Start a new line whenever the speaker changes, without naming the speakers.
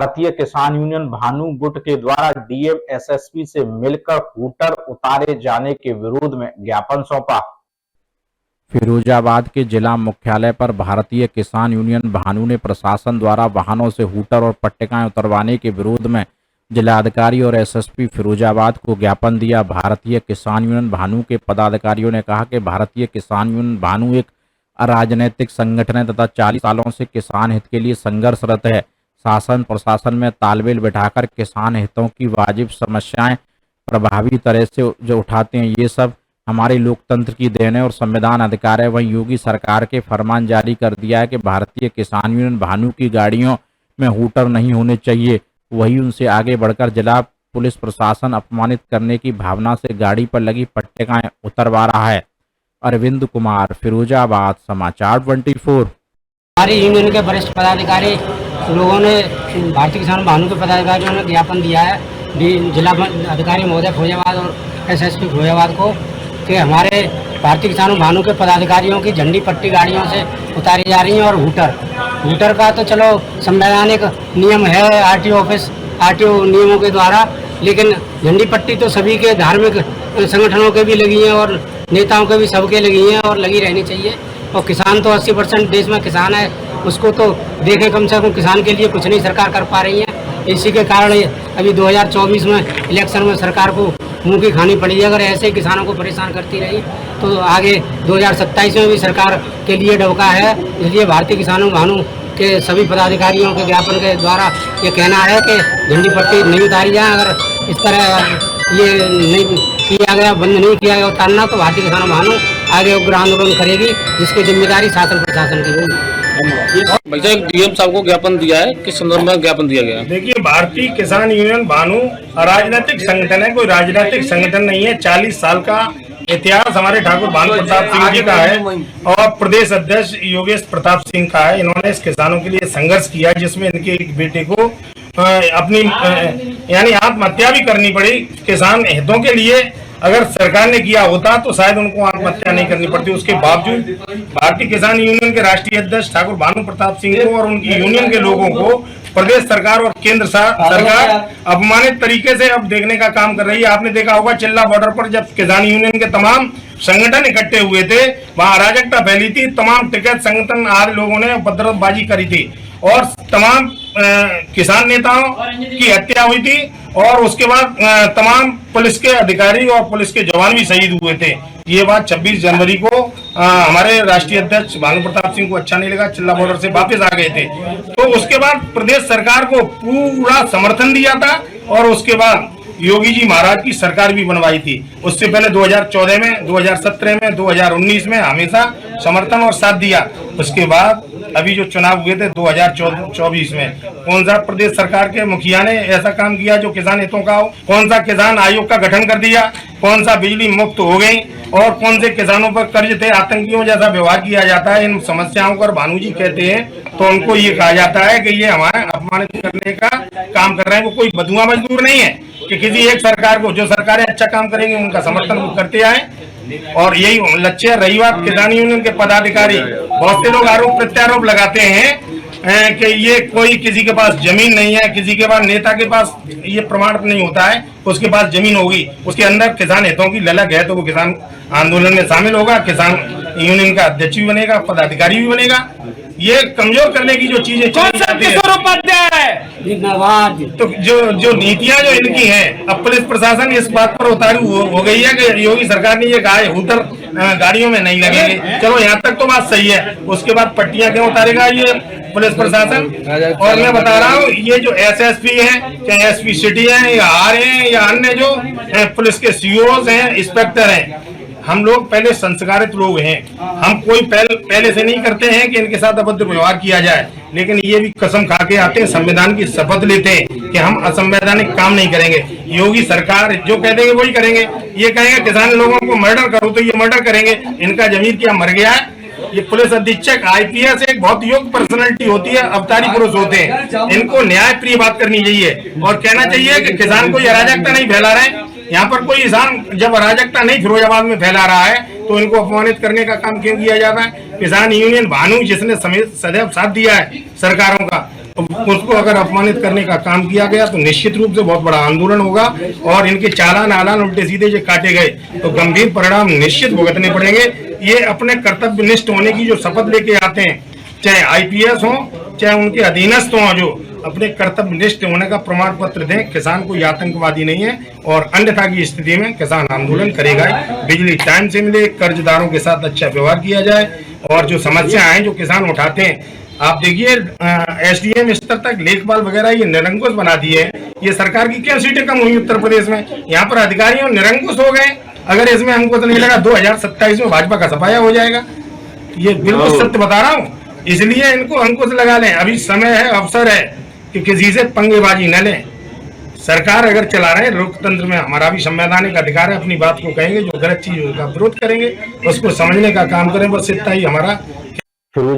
भारतीय किसान यूनियन भानु गुट के द्वारा डीएम एसएसपी से मिलकर हूटर उतारे जाने के विरोध में ज्ञापन सौंपा। फिरोजाबाद के जिला मुख्यालय पर भारतीय किसान यूनियन भानु ने प्रशासन द्वारा वाहनों से हूटर और पट्टिकाएं उतरवाने के विरोध में जिलाधिकारी और एसएसपी फिरोजाबाद को ज्ञापन दिया। भारतीय किसान यूनियन भानु के पदाधिकारियों ने कहा कि भारतीय किसान यूनियन भानु एक अराजनैतिक संगठन है तथा 40 सालों से किसान हित के लिए संघर्षरत है। शासन प्रशासन में तालमेल बिठाकर किसान हितों की वाजिब समस्याएं प्रभावी तरह से जो उठाते हैं, ये सब हमारे लोकतंत्र की देन है और संविधान अधिकार है। वहीं योगी सरकार के फरमान जारी कर दिया है कि भारतीय किसान यूनियन भानु की गाड़ियों में हूटर नहीं होने चाहिए। वही उनसे आगे बढ़कर जिला पुलिस प्रशासन अपमानित करने की भावना से गाड़ी पर लगी पट्टिकाएं उतरवा रहा है। अरविंद कुमार, फिरोजाबाद, समाचार 24।
हमारी यूनियन के वरिष्ठ पदाधिकारी लोगों ने भारतीय किसान भानु के पदाधिकारियों ने ज्ञापन दिया है जिला अधिकारी महोदय फिरोजाबाद और एसएसपी फिरोजाबाद को कि हमारे भारतीय किसान भानु के पदाधिकारियों की झंडी पट्टी गाड़ियों से उतारी जा रही है और हूटर का तो चलो संवैधानिक नियम है आरटीओ नियमों के द्वारा, लेकिन झंडी पट्टी तो सभी के धार्मिक संगठनों के भी लगी है और नेताओं के भी सबके लगी हैं और लगी रहनी चाहिए। और किसान तो 80% देश में किसान है, उसको तो देखे कम से कम किसान के लिए कुछ नहीं सरकार कर पा रही है। इसी के कारण अभी 2024 में इलेक्शन में सरकार को मुंह की खानी पड़ी। अगर ऐसे किसानों को परेशान करती रही तो आगे 2027 में भी सरकार के लिए डबका है। इसलिए भारतीय किसानों भानु के सभी पदाधिकारियों के ज्ञापन के द्वारा ये कहना है कि झंडी पट्टी नहीं उतारी जाए। अगर इस तरह ये नहीं किया गया, बंद नहीं किया गया उतारना, तो भारतीय किसानों भानु आगे उग्र आंदोलन करेगी, जिसकी जिम्मेदारी शासन प्रशासन की होगी।
भैया डीएम साहब को ज्ञापन दिया है, किस संदर्भ में ज्ञापन दिया गया?
देखिए, भारतीय किसान यूनियन भानु अराजनैतिक संगठन है, कोई राजनीतिक संगठन नहीं है। 40 साल का इतिहास हमारे ठाकुर भानु प्रताप सिंह जी का है और प्रदेश अध्यक्ष योगेश प्रताप सिंह का है। इन्होंने इस किसानों के लिए संघर्ष किया, जिसमें इनके एक बेटे को अपनी यानी आत्महत्या भी करनी पड़ी। किसान हितों के लिए अगर सरकार ने किया होता तो शायद उनको आत्महत्या नहीं करनी पड़ती। उसके बावजूद भारतीय किसान यूनियन के राष्ट्रीय अध्यक्ष ठाकुर भानु प्रताप सिंह को और उनकी यूनियन के लोगों को प्रदेश सरकार और केंद्र सरकार अपमानित तरीके से अब देखने का काम कर रही है। आपने देखा होगा चिल्ला बॉर्डर पर जब किसान यूनियन के तमाम संगठन इकट्ठे हुए थे, वहां अराजकता फैली थी। तमाम टिकट संगठन आदि लोगों ने उपद्रवबाजी करी थी और तमाम किसान नेताओं की हत्या हुई थी और उसके बाद तमाम पुलिस के अधिकारी और पुलिस के जवान भी शहीद हुए थे। ये बात 26 जनवरी को हमारे राष्ट्रीय अध्यक्ष भानु प्रताप सिंह को अच्छा नहीं लगा, चिल्ला बॉर्डर से वापस आ गए थे। तो उसके बाद प्रदेश सरकार को पूरा समर्थन दिया था और उसके बाद योगी जी महाराज की सरकार भी बनवाई थी। उससे पहले 2014 में, 2017 में, 2019 में हमेशा समर्थन और साथ दिया। उसके बाद अभी जो चुनाव हुए थे 2024 में, कौन सा प्रदेश सरकार के मुखिया ने ऐसा काम किया जो किसान हितों का हो? कौन सा किसान आयोग का गठन कर दिया? कौन सा बिजली मुक्त हो गई? और कौन से किसानों पर कर्ज थे? आतंकियों जैसा व्यवहार किया जाता है। इन समस्याओं पर भानु जी कहते हैं तो उनको ये कहा जाता है कि ये हमारे अपमानित करने का काम कर रहे हैं। वो कोई बदुआ मजदूर नहीं है कि किसी एक सरकार को, जो सरकारें अच्छा काम करेंगे उनका समर्थन वो करते आए और यही लक्ष्य। रही बात किसान यूनियन के पदाधिकारी, बहुत से लोग आरोप प्रत्यारोप लगाते हैं कि ये कोई किसी के पास जमीन नहीं है, किसी के पास नेता के पास ये प्रमाण नहीं होता है उसके पास जमीन होगी, उसके अंदर किसान हितों की ललक है तो वो किसान आंदोलन में शामिल होगा, किसान यूनियन का अध्यक्ष भी बनेगा, पदाधिकारी भी बनेगा। ये कमजोर करने की जो चीजें चली जाती है तो जो नीतियां जो इनकी हैं, अब पुलिस प्रशासन इस बात पर उतारू हो गई है कि योगी सरकार ने ये कहा है हूटर गाड़ियों में नहीं लगेंगे। चलो यहाँ तक तो बात सही है, उसके बाद पट्टियां क्यों उतारेगा ये पुलिस प्रशासन? और मैं बता रहा हूँ, ये जो एसएसपी है, चाहे एसपी सिटी है या आर है या अन्य जो पुलिस के सीओज हैं, इंस्पेक्टर हैं, हम लोग पहले संस्कारित लोग हैं। हम कोई पहले से नहीं करते हैं कि इनके साथ अभद्र व्यवहार किया जाए, लेकिन ये भी कसम खा के आते हैं, संविधान की शपथ लेते हैं कि हम असंवैधानिक काम नहीं करेंगे। योगी सरकार जो कह देंगे वही करेंगे। ये कहेंगे किसान लोगों को मर्डर करो तो ये मर्डर करेंगे। इनका जमीर क्या मर गया है? ये पुलिस अधीक्षक आईपीएस एक बहुत योग्य पर्सनैलिटी होती है, अवतारी पुरुष होते हैं। इनको न्याय प्रिय बात करनी चाहिए और कहना चाहिए कि किसान कोई अराजकता नहीं फैला रहे। यहाँ पर कोई किसान जब अराजकता नहीं फिरोजाबाद में फैला रहा है तो इनको अपमानित करने का काम क्यों किया जाता है? किसान यूनियन भानु जिसने सदैव साथ दिया है सरकारों का, उसको अगर अपमानित करने का काम किया गया तो निश्चित रूप से बहुत बड़ा आंदोलन होगा और इनके चालान आलान उल्टे सीधे जो काटे गए तो गंभीर परिणाम निश्चित भुगतने पड़ेंगे। ये अपने कर्तव्यनिष्ठ होने की जो शपथ लेके आते हैं, चाहे आईपीएस हो चाहे उनके अधीनस्थ हो, जो अपने कर्तव्यनिष्ठ होने का प्रमाण पत्र दें। किसान कोई आतंकवादी नहीं है और अन्यथा की स्थिति में किसान आंदोलन करेगा। बिजली टाइम से मिले, कर्जदारों के साथ अच्छा व्यवहार किया जाए और जो समस्याएं हैं जो किसान उठाते हैं, आप देखिए एसडीएम स्तर तक लेखपाल वगैरह ये निरंकुश बना दिए। ये सरकार की क्या सीटें कम हुई उत्तर प्रदेश में? यहाँ पर अधिकारियों निरंकुश हो गए। अगर इसमें हमको तो नहीं लगा 2027 में भाजपा का सफाया हो जाएगा। ये बिल्कुल सत्य बता रहा हूँ, इसलिए इनको अंकुश लगा लें। अभी समय है, अवसर है कि किसी से पंगेबाजी न लें। सरकार अगर चला रहे, लोकतंत्र में हमारा भी संवैधानिक अधिकार है, अपनी बात को कहेंगे, जो गलत चीज का विरोध करेंगे उसको समझने का काम करें। बस इतना ही हमारा